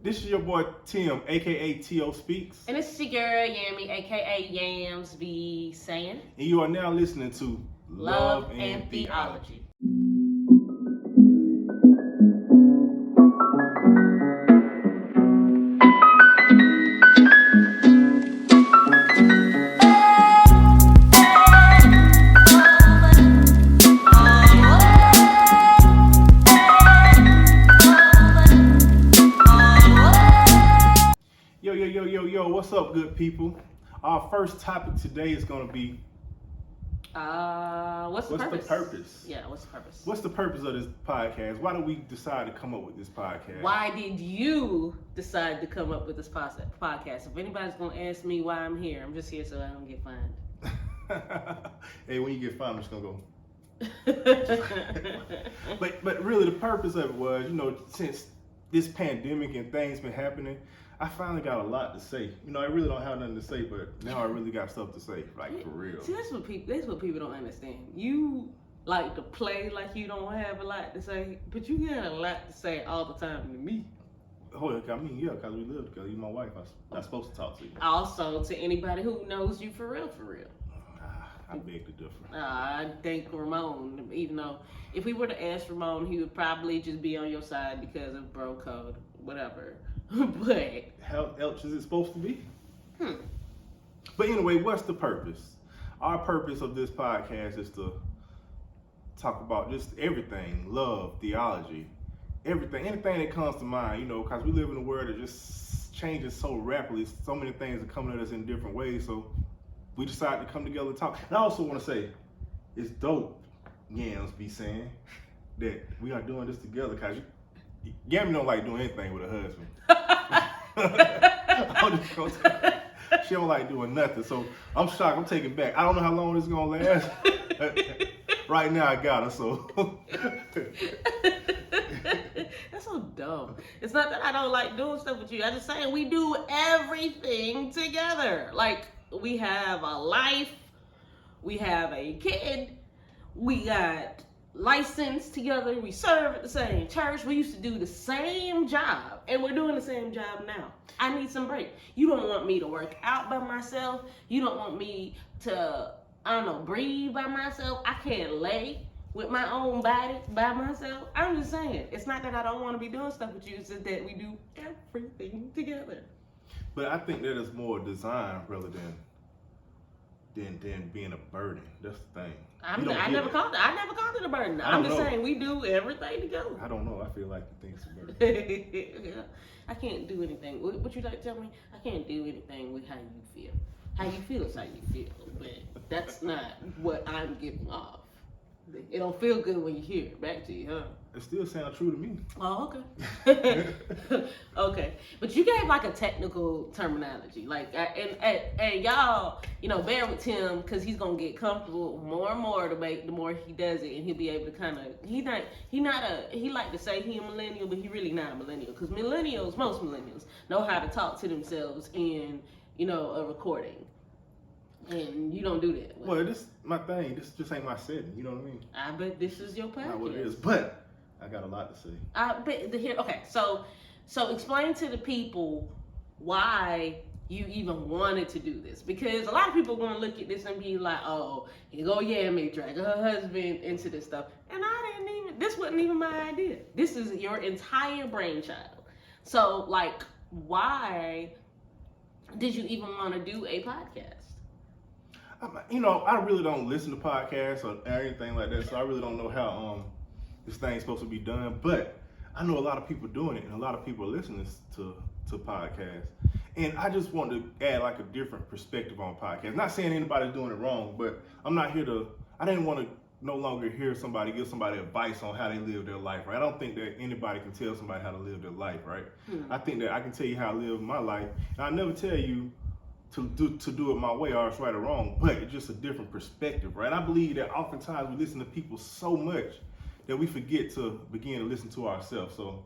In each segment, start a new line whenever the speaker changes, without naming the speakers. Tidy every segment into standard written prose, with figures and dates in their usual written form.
This is your boy Tim, aka T.O. Speaks.
And this is your girl Yammy, aka Yams be saying.
And you are now listening to
Love and Theology.
Yo, what's up, good people? Our first topic today is going to be...
What's the purpose? Yeah, what's the purpose?
What's the purpose of this podcast? Why did we decide to come up with this podcast?
Why did you decide to come up with this podcast? If anybody's going to ask me why I'm here, I'm just here so I don't get fined.
Hey, when you get fined, I'm just going to go. But really, the purpose of it was, since this pandemic and things been happening, I finally got a lot to say. I really don't have nothing to say, but now I really got stuff to say, like for real.
See, that's what people don't understand. You like to play like you don't have a lot to say, but you got a lot to say all the time to me.
Oh, I mean, yeah, because we live together. You're my wife. I'm supposed to talk to you.
Also, to anybody who knows you for real.
I beg to differ.
I think Ramon, even though if we were to ask Ramon, he would probably just be on your side because of bro code, whatever. But
how else is it supposed to be? But anyway, what's the purpose? Our purpose of this podcast is to talk about just everything, love, theology, everything, anything that comes to mind, because we live in a world that just changes so rapidly. So many things are coming at us in different ways. So we decided to come together and talk. And I also want to say, it's dope, Yams be saying, that we are doing this together, because Yami don't like doing anything with her husband. She don't like doing nothing. So I'm shocked. I'm taking back. I don't know how long this is gonna last. Right now I got her, so.
That's so dumb. It's not that I don't like doing stuff with you. I'm just saying we do everything together. Like, we have a life, we have a kid, we got licensed together, we serve at the same church, we used to do the same job, and we're doing the same job now. I need some break. You don't want me to work out by myself. You don't want me to, breathe by myself. I can't lay with my own body by myself. I'm just saying, it's not that I don't want to be doing stuff with you, it's just that we do everything together.
But I think that is more design rather than being a burden. That's the thing.
I never called it a burden. I'm just saying we do everything together.
I don't know. I feel like you think it's a burden.
Yeah. I can't do anything. What you like to tell me? I can't do anything with how you feel. How you feel is how you feel. But that's not what I'm giving off. It don't feel good when you hear it back to you, huh?
It still sounds true to me.
Oh, okay. Okay. But you gave like a technical terminology. Like, and y'all, bear with Tim, because he's going to get comfortable more and more the more he does it, and he'll be able to kind of, he like to say he a millennial, but he really not a millennial, because most millennials know how to talk to themselves in, a recording. And you don't do that.
Well, this my thing. This just ain't my setting. You know what I mean?
I bet this is your podcast.
Not what it is, but I got a lot to say.
Okay, so explain to the people why you even wanted to do this, because a lot of people are going to look at this and be like, oh, here go Yami dragging her husband into this stuff, and this wasn't even my idea. This is your entire brainchild. So, like, why did you even want to do a podcast?
I really don't listen to podcasts or anything like that, so I really don't know how this thing's supposed to be done. But I know a lot of people doing it, and a lot of people are listening to podcasts. And I just want to add like a different perspective on podcasts. Not saying anybody's doing it wrong, but I didn't want to no longer hear give somebody advice on how they live their life, right? I don't think that anybody can tell somebody how to live their life, right? I think that I can tell you how I live my life, and I never tell you to do it my way, or it's right or wrong, but it's just a different perspective, right? I believe that oftentimes we listen to people so much that we forget to begin to listen to ourselves. So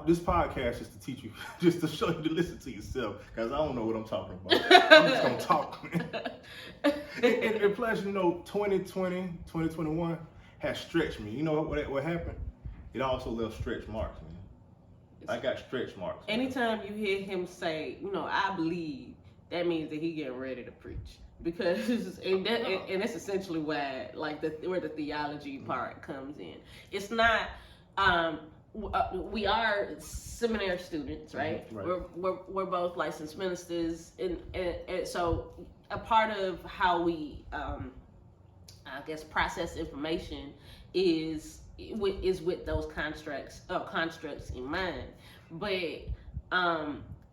this podcast is to teach you, just to show you to listen to yourself, because I don't know what I'm talking about. I'm just going to talk. and plus, 2021 has stretched me. You know what happened? It also left stretch marks, man. I got stretch marks.
Anytime you hear him say, I believe, that means that he getting ready to preach. Because and that's essentially where the theology part comes in. It's not we are seminary students, right?
Right.
We're both licensed ministers, and so a part of how we I guess process information is with those constructs in mind. But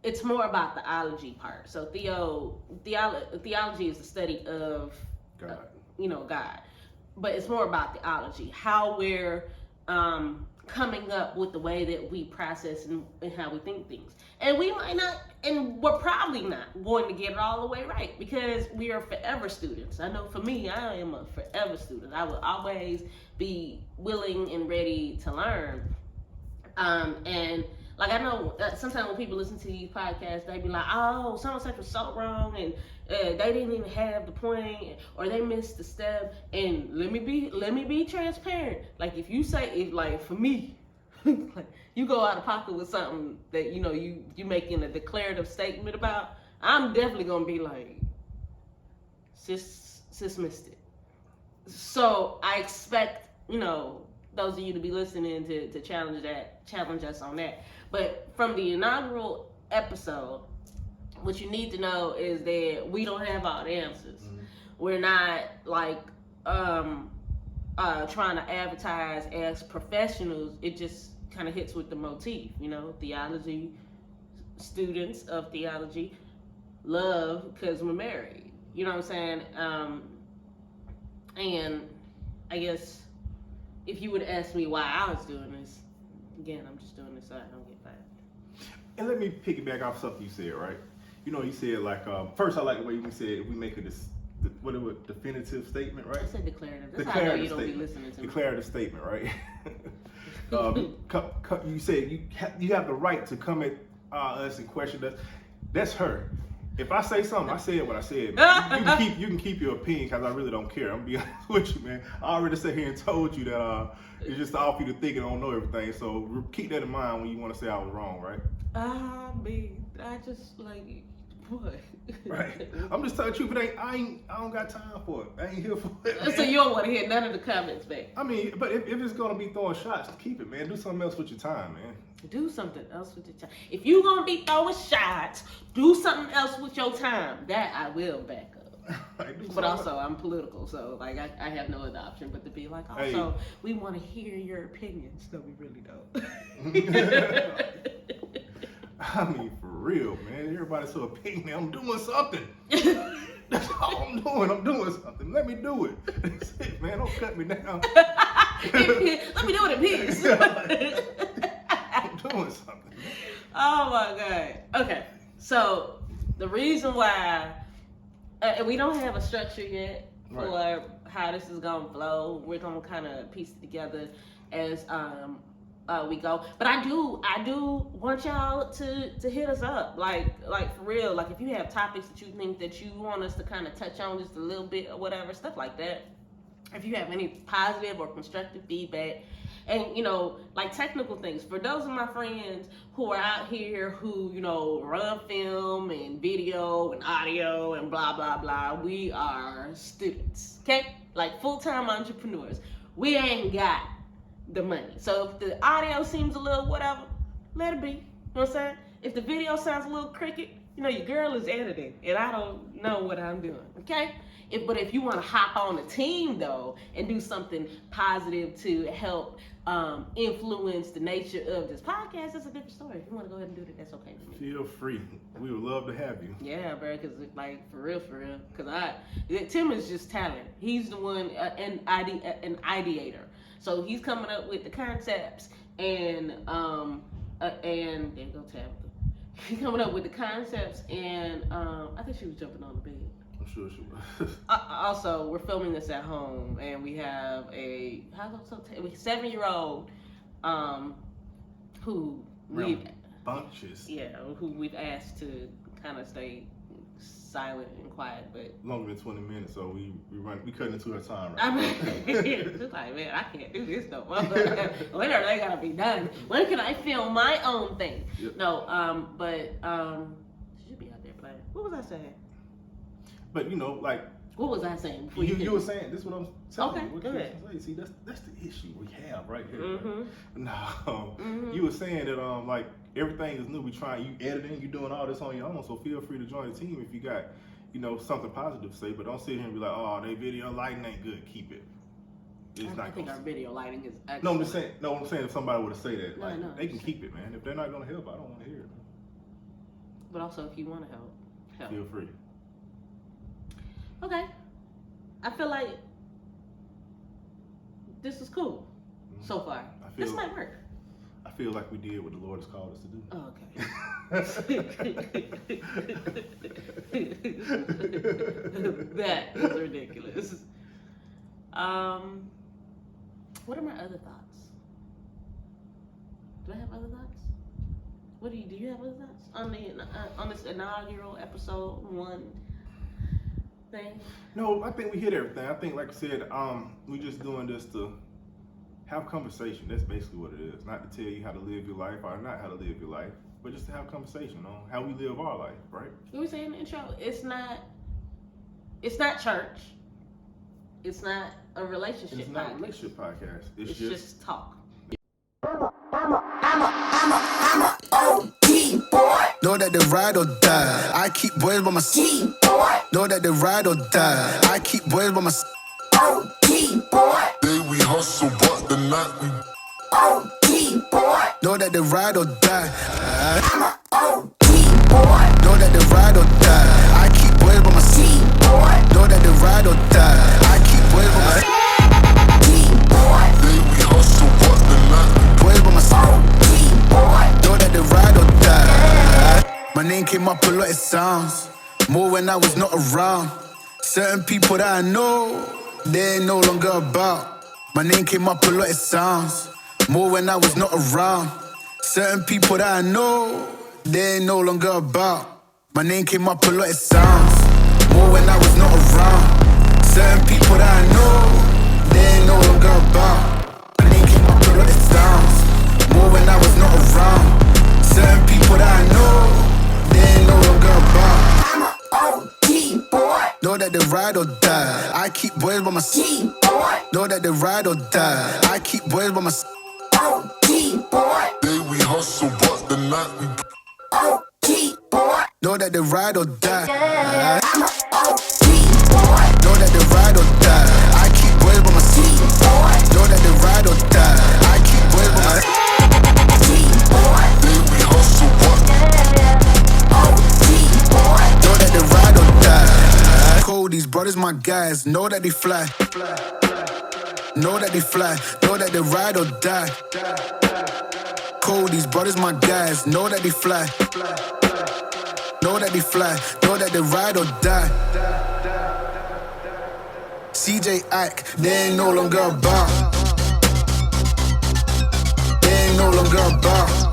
it's more about the theology part. So theology is the study of
God.
God. But it's more about theology, how we're coming up with the way that we process and how we think things. And we might not, and we're probably not going to get it all the way right, because we are forever students. I know for me, I am a forever student. I will always be willing and ready to learn. And like, I know sometimes when people listen to these podcasts, they be like, oh, so-and-such was so wrong, and they didn't even have the point, or they missed the step. And let me be transparent. Like, if you say, for me, like, you go out of pocket with something that, you making a declarative statement about, I'm definitely going to be like, sis missed it. So I expect, those of you to be listening to challenge us on that. But from the inaugural episode, what you need to know is that we don't have all the answers. Mm-hmm. We're not trying to advertise as professionals. It just kind of hits with the motif, theology, students of theology, love because we're married. You know what I'm saying? And I guess if you would ask me why I was doing this, again, I'm just doing this so I don't get fired.
And let me piggyback off something you said, right? You said first I like the way you said if we make a definitive statement, right?
I said declarative. That's how I know you don't be listening to me.
Declarative statement, right? You said you have the right to come at us and question us. That's her. If I say something, I said what I said. Man. You can keep your opinion because I really don't care. I'm gonna be honest with you, man. I already sat here and told you that it's just off you to think and don't know everything. So keep that in mind when you want to say I was wrong, right?
I just what?
Right. I'm just telling you, but I don't got time for it. I ain't here for it. Man.
So you don't want to hear none of the comments back.
I mean, but if it's gonna be throwing shots, keep it, man. Do something else with your time, man.
Do something else with your time. If you're gonna be throwing shots, do something else with your time. That I will back up. But also, I'm political, so I have no other option but to be like, also, we want to hear your opinions. No, we really don't.
I mean, for real, man. Everybody's so opinionated. I'm doing something. That's all I'm doing. I'm doing something. Let me do it. That's it, man. Don't cut me down.
Let me do it in peace.
I'm doing something.
Oh my God. Okay. So the reason why we don't have a structure yet for how this is gonna flow. We're gonna kind of piece it together as we go. But I do want y'all to hit us up, like for real. Like if you have topics that you think that you want us to kind of touch on just a little bit or whatever, stuff like that. If you have any positive or constructive feedback, and like technical things, for those of my friends who are out here who run film and video and audio and blah blah blah, we are students, okay? Like full-time entrepreneurs. We ain't got the money. So if the audio seems a little whatever, let it be. You know what I'm saying? If the video sounds a little cricket, your girl is editing and I don't know what I'm doing, okay? But if you want to hop on the team though and do something positive to help influence the nature of this podcast, that's a different story. If you want to go ahead and do that, that's okay with me.
Feel free. We would love to have you.
Yeah, bro, because for real. Because Tim is just talent. He's the one, an ideator. So he's coming up with the concepts and there go Tabitha. He's coming up with the concepts and I think she was jumping on the bed.
I'm sure she was.
Also, we're filming this at home and we have a 7-year-old who
we've bunches.
Yeah, who we've asked to kind of stay silent and quiet, but
Longer than 20 minutes, so we cut into her time
I
right
mean, it's like, man, I can't do this no more. When are they gonna be done? When can I film my own thing?
Yep.
No, but she should be out there playing. What was I saying?
But like
What was I saying? Before
you were saying, this is what I'm saying.
Okay,
What
go
you
ahead.
say. See, that's the issue we have right here.
Mhm.
No,
Mhm.
you were saying that like everything is new. We trying, you editing, you doing all this on your own. So feel free to join the team if you got something positive to say. But don't sit here and be like, oh, they video lighting ain't good. Keep it. It's
I
not
think
gonna.
our video lighting is excellent.
No, I'm just saying. No, I'm saying if somebody were to say that,
No,
like
no,
they can
just
keep it, man. If they're not gonna help, I don't want to hear it.
But also, if you want to help.
Feel free.
Okay. I feel like this is cool so far. This might work.
I feel like we did what the Lord has called us to do.
Oh, okay. That is ridiculous. What are my other thoughts? Do I have other thoughts? Do you have other thoughts on this inaugural episode 1 thing?
No, I think we hit everything. I think, like I said, we just doing this to have conversation. That's basically what it is. Not to tell you how to live your life or not how to live your life, but just to have conversation on how we live our life, right?
What we say in the intro? It's not church. It's not a relationship
It's not a
podcast.
relationship podcast.
It's just talk.
Know that they ride or die. I keep boys by my side. Know that they ride or die. I keep boys by my side. Day we hustle, but the night we know that they ride or die. Know that they ride or die. I keep boys by my side. Know that they ride or die. I keep boys by my side. Day we hustle, but the night we boys by my side. Know that they ride or die. My name came up a lot, it sounds more when I was not around. Certain people that I know, they ain't no longer about. My name came up a lot, it sounds more when I was not around. Certain people that I know, they ain't no longer about. My name came up a lot, it sounds more when I was not around. Certain people that I know, they ain't no longer about. My name came up a lot, it sounds more when I was not around. Certain people that I know, they ain't no longer about. Know that they ride or die. I keep boys by my side. Know that they ride or die. I keep boys by my side. Day we hustle, but the night we know that they ride or die. Know that they ride or die. I keep boys by my side. Know that they ride or die. I keep boys by my side. Day we hustle, but know that they ride or die. Cold, these brothers my guys. Know that they fly. Know that they fly. Know that they ride or die. Cold, these brothers my guys. Know that they fly. Know that they fly. Know that they ride or die. CJ Ike, they ain't no longer about. They ain't no longer about.